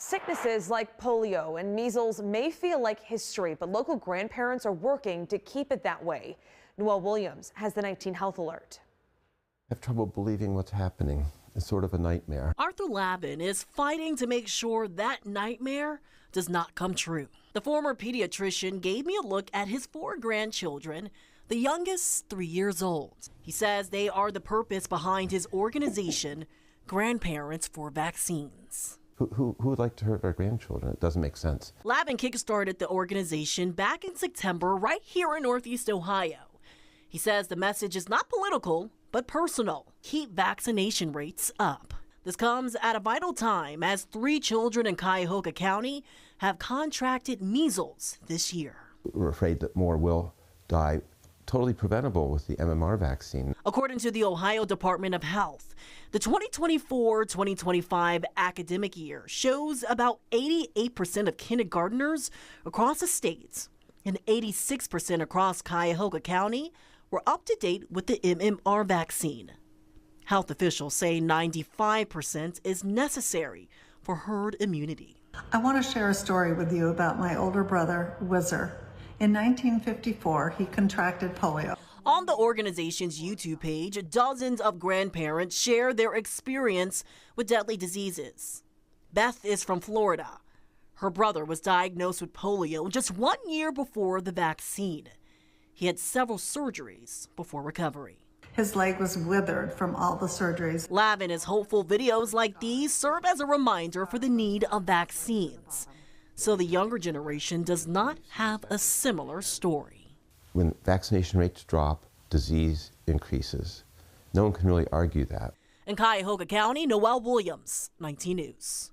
Sicknesses like polio and measles may feel like history, but local grandparents are working to keep it that way. Noel Williams has the 19 Health Alert. I have trouble believing what's happening. It's sort of a nightmare. Arthur Lavin is fighting to make sure that nightmare does not come true. The former pediatrician gave me a look at his 4 grandchildren, the youngest 3 years old. He says they are the purpose behind his organization, Grandparents for Vaccines. Who would like to hurt our grandchildren? It doesn't make sense. Lavin kickstarted the organization back in September right here in Northeast Ohio. He says the message is not political, but personal. Keep vaccination rates up. This comes at a vital time as 3 children in Cuyahoga County have contracted measles this year. We're afraid that more will die. Totally preventable with the MMR vaccine. According to the Ohio Department of Health, the 2024-2025 academic year shows about 88% of kindergartners across the state and 86% across Cuyahoga County were up to date with the MMR vaccine. Health officials say 95% is necessary for herd immunity. I want to share a story with you about my older brother, Whizzer. In 1954, he contracted polio. On the organization's YouTube page, dozens of grandparents share their experience with deadly diseases. Beth is from Florida. Her brother was diagnosed with polio just 1 year before the vaccine. He had several surgeries before recovery. His leg was withered from all the surgeries. Lavin is hopeful videos like these serve as a reminder for the need of vaccines, so the younger generation does not have a similar story. When vaccination rates drop, disease increases. No one can really argue that. In Cuyahoga County, Noel Williams, 19 News.